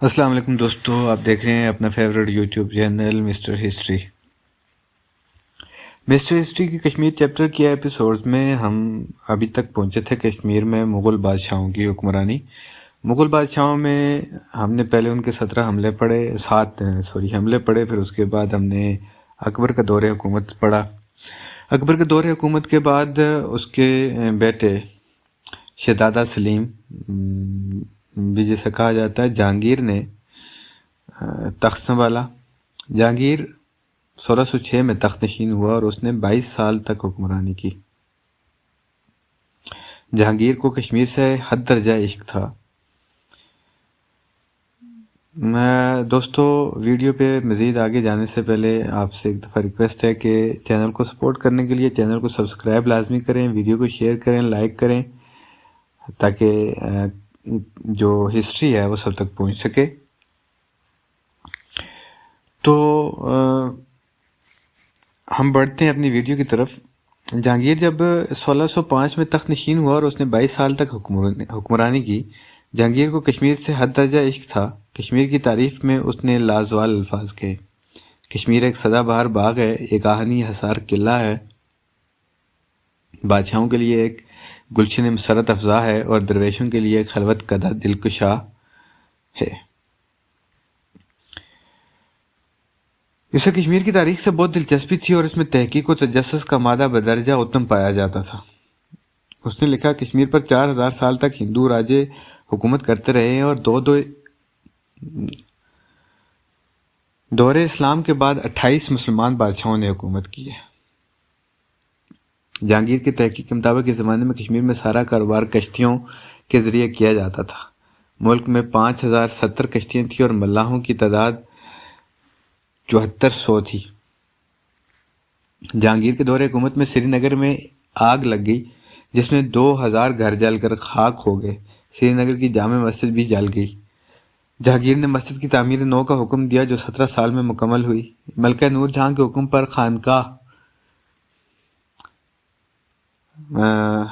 السلام علیکم دوستو، آپ دیکھ رہے ہیں اپنا favourite YouTube channel Mister History کی کشمیر چیپٹر کے ایپیسوڈز میں ہم ابھی تک پہنچے تھے کشمیر میں مغل بادشاہوں کی حکمرانی۔ مغل بادشاہوں میں ہم نے پہلے ان کے 17 حملے پڑھے، 7 حملے پڑھے، پھر اس کے بعد ہم نے اکبر کا دور حکومت پڑھا۔ اکبر کے دور حکومت کے بعد اس کے بیٹے شہزادہ سلیم بھی جیسے کہا جاتا ہے جہانگیر نے تخت سنبھالا۔ جہانگیر 1606 میں تخت نشین ہوا اور اس نے 22 سال تک حکمرانی کی۔ جہانگیر کو کشمیر سے حد درجہ عشق تھا۔ دوستو، ویڈیو پہ مزید آگے جانے سے پہلے آپ سے ایک دفعہ ریکویسٹ ہے کہ چینل کو سپورٹ کرنے کے لیے چینل کو سبسکرائب لازمی کریں، ویڈیو کو شیئر کریں، لائک کریں، تاکہ جو ہسٹری ہے وہ سب تک پہنچ سکے۔ تو ہم بڑھتے ہیں اپنی ویڈیو کی طرف۔ جہانگیر جب 1605 میں تخت نشین ہوا اور اس نے 22 سال تک حکمرانی کی، جہانگیر کو کشمیر سے حد درجہ عشق تھا۔ کشمیر کی تعریف میں اس نے لازوال الفاظ کہے۔ کشمیر ایک سدا بہار باغ ہے، ایک آہنی حصار قلعہ ہے، بادشاہوں کے لیے ایک گلشن مسرت افزا ہے اور درویشوں کے لیے ایک خلوت کدہ دلکشا ہے۔ اسے کشمیر کی تاریخ سے بہت دلچسپی تھی اور اس میں تحقیق و تجسس کا مادہ بدرجہ اتم پایا جاتا تھا۔ اس نے لکھا، کشمیر پر 4000 سال تک ہندو راجے حکومت کرتے رہے ہیں اور دور اسلام کے بعد 28 مسلمان بادشاہوں نے حکومت کی ہے۔ جہانگیر کی تحقیق کے مطابق اس زمانے میں کشمیر میں سارا کاروبار کشتیوں کے ذریعے کیا جاتا تھا۔ ملک میں 5070 کشتیاں تھیں اور ملاحوں کی تعداد 7400 تھی۔ جہانگیر کے دور حکومت میں سری نگر میں آگ لگ گئی جس میں 2000 گھر جل کر خاک ہو گئے۔ سری نگر کی جامع مسجد بھی جل گئی۔ جہانگیر نے مسجد کی تعمیر نو کا حکم دیا جو 17 سال میں مکمل ہوئی۔ ملکہ نور جہاں کے حکم پر خانقاہ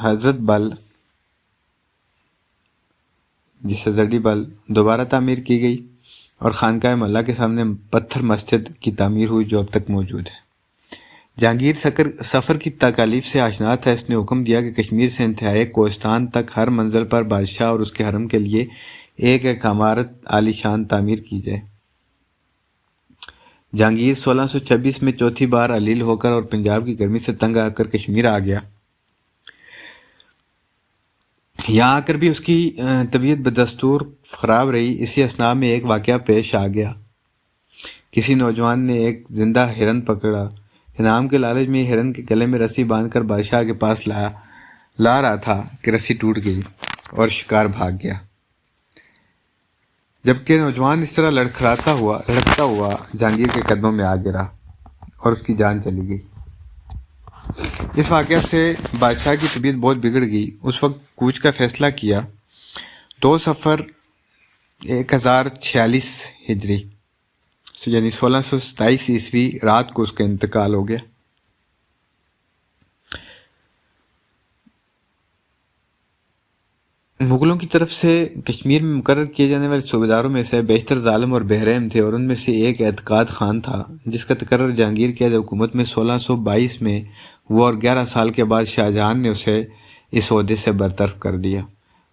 حضرت بل جسے زڈی بل دوبارہ تعمیر کی گئی اور خانقاہ ملا کے سامنے پتھر مسجد کی تعمیر ہوئی جو اب تک موجود ہے۔ جہانگیر سفر کی تکالیف سے آشنا تھا۔ اس نے حکم دیا کہ کشمیر سے انتہائی کوہستان تک ہر منزل پر بادشاہ اور اس کے حرم کے لیے ایک ایک عمارت عالی شان تعمیر کی جائے۔ جہانگیر 1626 میں چوتھی بار علیل ہو کر اور پنجاب کی گرمی سے تنگ آ کر کشمیر آ گیا۔ یہاں آ کر بھی اس کی طبیعت بدستور خراب رہی۔ اسی اثناء میں ایک واقعہ پیش آ گیا۔ کسی نوجوان نے ایک زندہ ہرن پکڑا۔ انعام کے لالچ میں ہرن کے گلے میں رسی باندھ کر بادشاہ کے پاس لا رہا تھا کہ رسی ٹوٹ گئی اور شکار بھاگ گیا، جبکہ نوجوان اس طرح لڑکھڑتا ہوا جہانگیر کے قدموں میں آ گرا اور اس کی جان چلی گئی۔ اس واقعہ سے بادشاہ کی طبیعت بہت بگڑ گئی۔ اس وقت کوچ کا فیصلہ کیا۔ 2 صفر 1046 ہجری یعنی 1627 عیسوی رات کو اس کا انتقال ہو گیا۔ مغلوں کی طرف سے کشمیر میں مقرر کیے جانے والے صوبیداروں میں سے بیشتر ظالم اور بے رحم تھے اور ان میں سے ایک اعتقاد خان تھا جس کا تقرر جہانگیر کی حکومت میں 1622 میں ہوا اور 11 سال کے بعد شاہجہان نے اسے اس عہدے سے برطرف کر دیا۔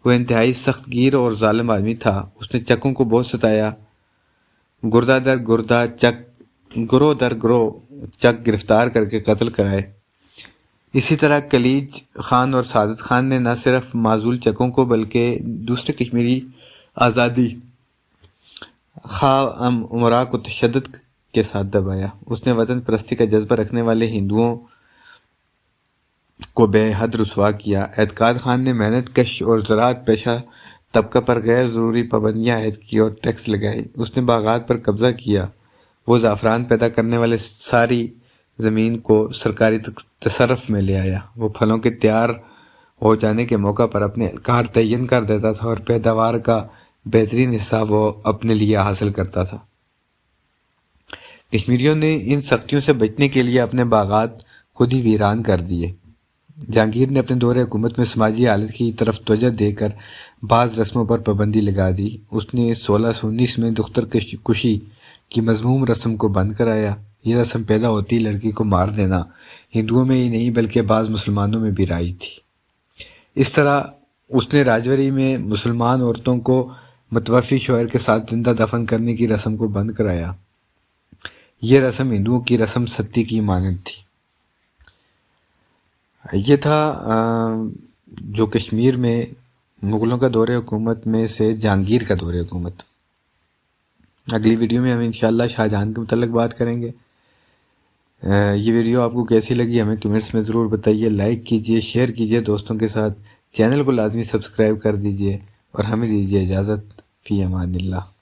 وہ انتہائی سخت گیر اور ظالم آدمی تھا۔ اس نے چکوں کو بہت ستایا، گردہ در گردہ گروہ در گروہ چک گرفتار کر کے قتل کرائے۔ اسی طرح کلیج خان اور سعادت خان نے نہ صرف معزول چکوں کو بلکہ دوسرے کشمیری آزادی خواہ امراء کو تشدد کے ساتھ دبایا۔ اس نے وطن پرستی کا جذبہ رکھنے والے ہندوؤں کو بے حد رسوا کیا۔ اعتقاد خان نے محنت کش اور زراعت پیشہ طبقہ پر غیر ضروری پابندیاں عائد کی اور ٹیکس لگائے۔ اس نے باغات پر قبضہ کیا۔ وہ زعفران پیدا کرنے والے ساری زمین کو سرکاری تصرف میں لے آیا۔ وہ پھلوں کے تیار ہو جانے کے موقع پر اپنے اہلکار تعین کر دیتا تھا اور پیداوار کا بہترین حصہ وہ اپنے لیے حاصل کرتا تھا۔ کشمیریوں نے ان سختیوں سے بچنے کے لیے اپنے باغات خود ہی ویران کر دیے۔ جہانگیر نے اپنے دور حکومت میں سماجی حالت کی طرف توجہ دے کر بعض رسموں پر پابندی لگا دی۔ اس نے 1619 میں دختر کشی کی مذموم رسم کو بند کرایا۔ یہ رسم پیدا ہوتی لڑکی کو مار دینا ہندوؤں میں ہی نہیں بلکہ بعض مسلمانوں میں بھی رائج تھی۔ اس طرح اس نے راجوری میں مسلمان عورتوں کو متوفی شوہر کے ساتھ زندہ دفن کرنے کی رسم کو بند کرایا۔ یہ رسم ہندوؤں کی رسم ستی کی مانند تھی۔ یہ تھا جو کشمیر میں مغلوں کا دور حکومت میں سے جہانگیر کا دور حکومت۔ اگلی ویڈیو میں ہم انشاءاللہ شاہ جہاں کے متعلق بات کریں گے۔ یہ ویڈیو آپ کو کیسی لگی ہمیں کمنٹس میں ضرور بتائیے، لائک کیجئے، شیئر کیجئے دوستوں کے ساتھ، چینل کو لازمی سبسکرائب کر دیجئے اور ہمیں دیجئے اجازت۔ فی امان اللہ۔